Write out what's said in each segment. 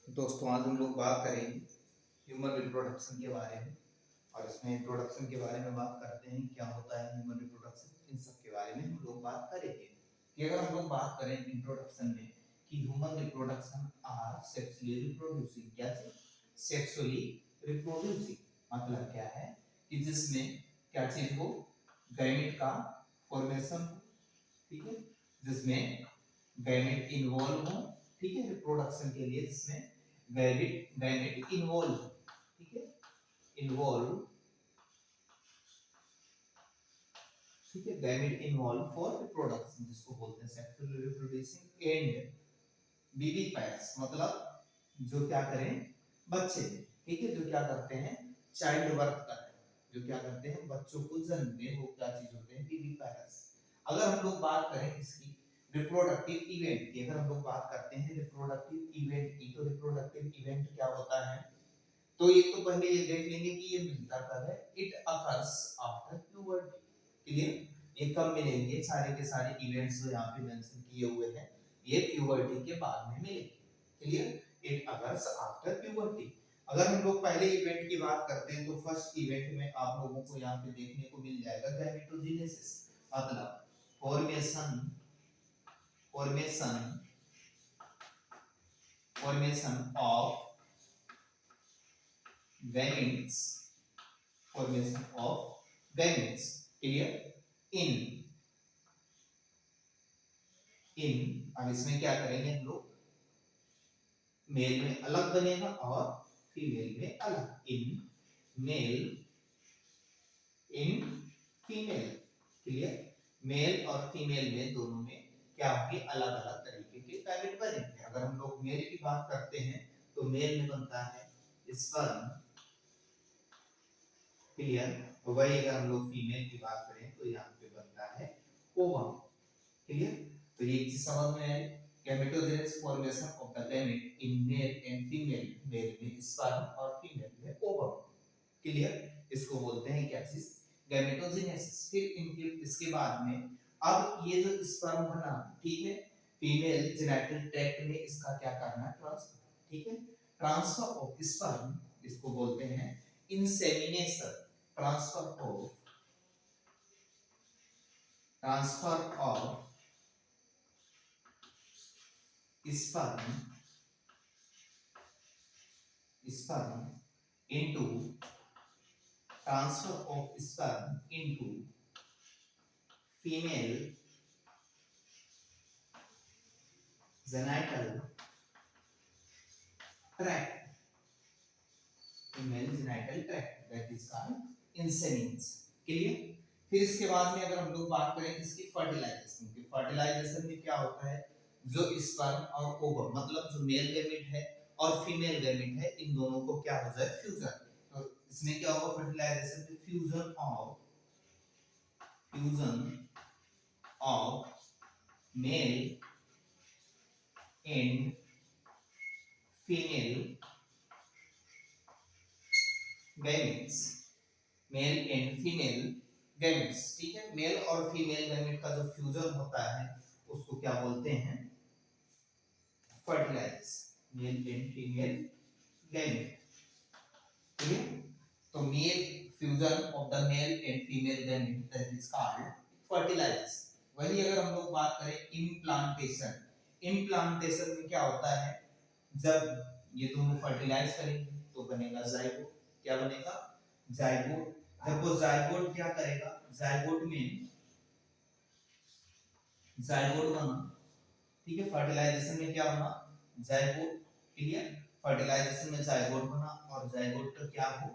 दोस्तों आज हम लोग बात करेंगे ह्यूमन रिप्रोडक्शन के बारे में। और इसमें इंट्रोडक्शन के बारे में बात करते हैं, क्या होता है ह्यूमन रिप्रोडक्शन, इन सब के बारे में हम लोग बात करेंगे। कि अगर हम लोग बात करें इंट्रोडक्शन में कि human reproduction are sexually reproducing, क्या सेक्सुअली रिप्रोड्यूसिंग मतलब क्या है कि जिसमें क्या चीज हो, गैमेट का फॉर्मेशन हो, ठीक है, जिसमें गैमेट इन्वॉल्व हो, ठीक है, रिप्रोडक्शन के लिए जिसमें गैमेट गैमेट इन्वॉल्व हो, ठीक है, इन्वॉल्व, ठीक है, गैमेट इन्वॉल्व फॉर रिप्रोडक्शन जिसको बोलते हैं सेक्सुअल रिप्रोड्यूसिंग एंड बीबी पैक्स मतलब जो क्या करें बच्चे, ठीक है, जो क्या करते हैं चाइल्ड बर्थ करें, जो क्या करते हैं बच्चों को जन्म दें, वो क्या चीज होते हैं बीबी पैक्स। अगर हम लोग बात करें इसकी रिप्रोडक्टिव इवेंट की, अगर हम लोग बात करते हैं रिप्रोडक्टिव इवेंट की, तो रिप्रोडक्टिव इवेंट क्या होता है, तो ये तो पहले ये देख लेंगे कि ये मिलता कब है, it occurs after puberty. Clear, ये कब मिलेंगे, सारे के सारे इवेंट्स जो यहाँ पे मेंशन किए हुए हैं ये प्यूबर्टी के बाद में मिलेंगे। Clear, it occurs after puberty. अगर हम लोग पहले इवेंट की बात करते हैं तो फर्स्ट इवेंट में आप लोगों को यहाँ पे देखने को मिल जाएगा गैमेटोजेनेसिस मतलब formation formation formation of gametes, formation of gametes, clear, in अब इसमें क्या करेंगे हम लोग, मेल में अलग बनेगा और फीमेल में अलग, in male in female. Clear, male और फीमेल में दोनों में क्या होंगे, अलग अलग तरीके के गैमेट बनेंगे। अगर हम लोग मेल की बात करते हैं तो मेल में बनता है स्पर्म। क्लियर, वही अगर हम लोग फीमेल की बात करें तो यहाँ पे बनता है ओवम। क्लियर, तो ये चीज समझ में आई, gametogenesis formation of the gamete in male and female, male में स्पर्म और फीमेल में ओवम। क्लियर, इसको बोलते हैं क्या चीज, गैमेटोजेनेसिस। फिर इनके इसके बाद में अब ये जो स्पर्म बना, ठीक है, फीमेल जेनिटल ट्रैक्ट में इसका क्या करना है, ट्रांसफर, ठीक है, ट्रांसफर ऑफ स्पर्म, इसको बोलते हैं insemination, transfer of sperm into transfer of sperm into female genital tract, that is called insemination। Clear, फिर इसके बाद में अगर हम लोग बात करें इसकी फर्टिलाइजेशन की, फर्टिलाइजेशन में क्या होता है, जो स्पर्म और ओवम मतलब जो मेल गैमेट है और फीमेल गैमेट है, इन दोनों को क्या हो जाए, फ्यूजन। तो इसमें क्या होगा, फर्टिलाइजेशन में fusion of male and female gametes, mail and female gametes, ठीक है, मेल और फीमेल गैमेट का जो फ्यूजन होता है उसको क्या बोलते हैं, fertilisation, male and female gamete. ठीक है, तो male fusion of the male and female gamete that is called fertilisation. वही अगर हम लोग बात करें इम्प्लांटेशन, इम्प्लांटेशन में क्या होता है, जब ये दोनों फर्टिलाइज करेंगे तो बनेगा जाइगोट, क्या बनेगा, जाइगोट। जब वो जाइगोट क्या करेगा, जाइगोट बना, ठीक है, फर्टिलाइजेशन में क्या बना, जाइगोट। क्लियर, फर्टिलाइजेशन में जाइगोट बना और जाइगोट का क्या हो,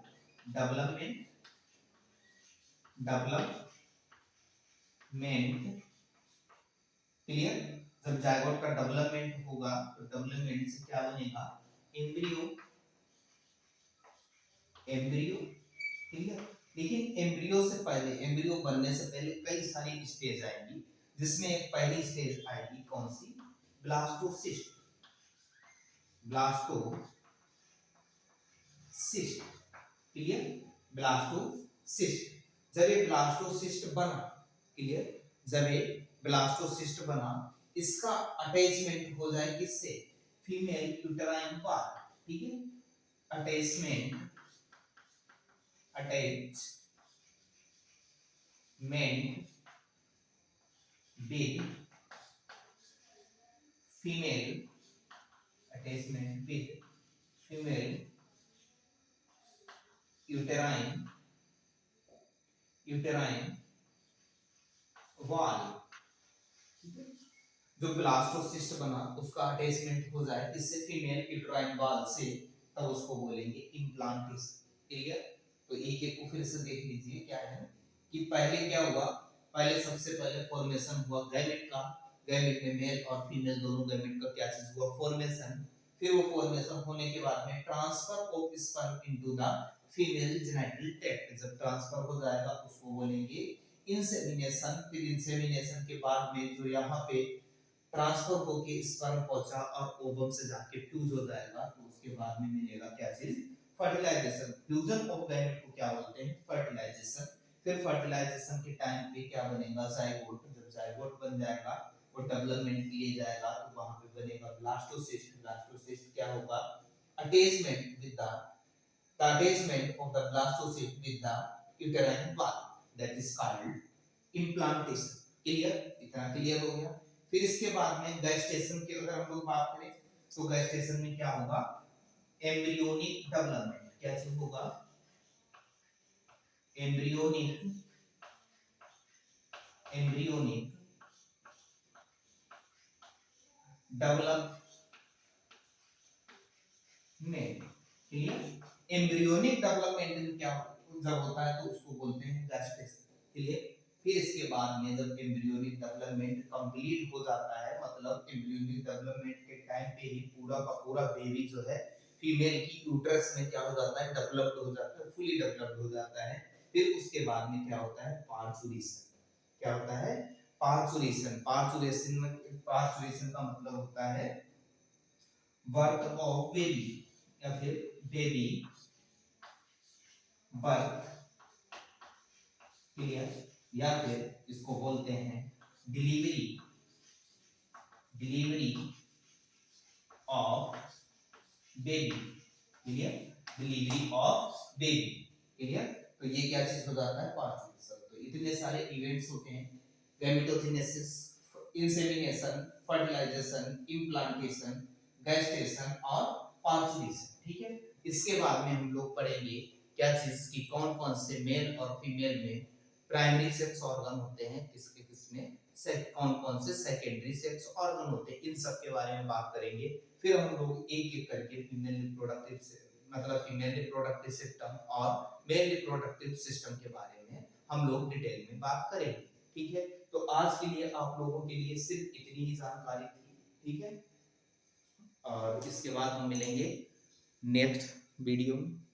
डेवलपमेंट। क्लियर, जब जाइगोट का डेवलपमेंट होगा तो डेवलपमेंट से क्या बनेगा, एम्ब्रियो, क्लियर। लेकिन एम्ब्रियो से पहले, एम्ब्रियो बनने से पहले कई सारी स्टेज आएंगी, जिसमें एक पहली स्टेज आएगी कौन सी, ब्लास्टोसिस्ट, क्लियर, ब्लास्टोसिस्ट। जब ये ब्लास्टोसिस्ट बना, क्लियर, जब ये ब्लास्टोसिस्ट बना, इसका अटैचमेंट हो जाए किससे, फीमेल यूटेराइन वॉल, ठीक है, attachment with female uterine wall, जो ब्लास्टोसिस्ट बना उसका अटैचमेंट हो जाए किससे, फीमेल यूटेराइन वॉल से, तब उसको बोलेंगे इम्प्लांटेशन। क्लियर? तो एक एक को फिर से देख लीजिए क्या है कि पहले क्या हुआ, पहले सबसे पहले फॉर्मेशन हुआ गैमेट का, गैमेट में मेल और फीमेल दोनों गैमेट का क्या चीज हुआ, फॉर्मेशन। फिर वो फॉर्मेशन होने के बाद में transfer of sperm into the female genital tract, जब ट्रांसफर हो जाएगा उसको बोलेंगे इंसेमिनेशन। फिर इंसेमिनेशन के बाद में जो यहाँ पे ट्रांसफर होके स्पर्म पहुंचा और ओवम से जाके फ्यूज हो जाएगा, तो उसके बाद में मिलेगा क्या चीज, फर्टिलाइजेशन। फ्यूजन ऑफ गैमेट को क्या बोलते हैं, फर्टिलाइजेशन। फिर फर्टिलाइजेशन के टाइम पे क्या बनेगा, जाइगोट। जब जाइगोट बन जाएगा वो डेवलपमेंट के लिए जाएगा तो वहां पे बनेगा ब्लास्टोसिस्ट। ब्लास्टोसिस्ट क्या होगा, attachment with the attachment of the blastocyst with the uterine wall, that is called implantation। Clear? इतना क्लियर हो गया। फिर इसके बाद में गैस्टेशन की अगर हम लोग बात करें तो गैस्टेशन में क्या होगा, एम्ब्रियोनिक डेवलपमेंट। क्या चीज होगा, embryonic development. Clear? Embryonic development में क्या जब होता है तो उसको बोलते हैं गैस्टेशन। क्लियर? फिर इसके बाद में जब एम्ब्रियोनिक डेवलपमेंट कंप्लीट हो जाता है, मतलब एम्ब्रियोनिक डेवलपमेंट के टाइम पे ही पूरा का पूरा बेबी जो है फीमेल की यूट्रस में क्या हो जाता है, डेवलप्ड हो जाता है, फुली डेवलप्ड हो जाता है। फिर उसके बाद में क्या होता है, पार्चुरेशन। क्या होता है, पार्चुरेशन। पार्चुरेशन का मतलब होता है बर्थ ऑफ बेबी, या फिर बेबी बर्थ। क्लियर? या फिर इसको बोलते हैं delivery of baby. Clear? Delivery of baby. Clear? तो ये क्या चीज हो जाता है, पार्चुरेशन। तो इतने सारे इवेंट्स होते हैं, gametogenesis, insemination, fertilisation, implantation, gestation और पार्चुरेशन। ठीक है? इसके बाद में हम लोग पढ़ेंगे क्या चीज की कौन कौन से मेल और फीमेल में प्राइमरी सेक्स ऑर्गन होते हैं, किसके किसमें कौन कौन से सेकेंडरी सेक्स ऑर्गन होते हैं, इन सब के बारे में बात करेंगे। फिर हम लोग एक एक करके फीमेल रिप्रोडक्टिव मतलब फीमेल रिप्रोडक्टिव सिस्टम और मेल रिप्रोडक्टिव सिस्टम के बारे में हम लोग डिटेल में बात करेंगे। ठीक है? तो आज के लिए आप लोगों के लिए सिर्फ इतनी ही जानकारी थी। ठीक है? और इसके बाद हम मिलेंगे नेक्स्ट वीडियो में।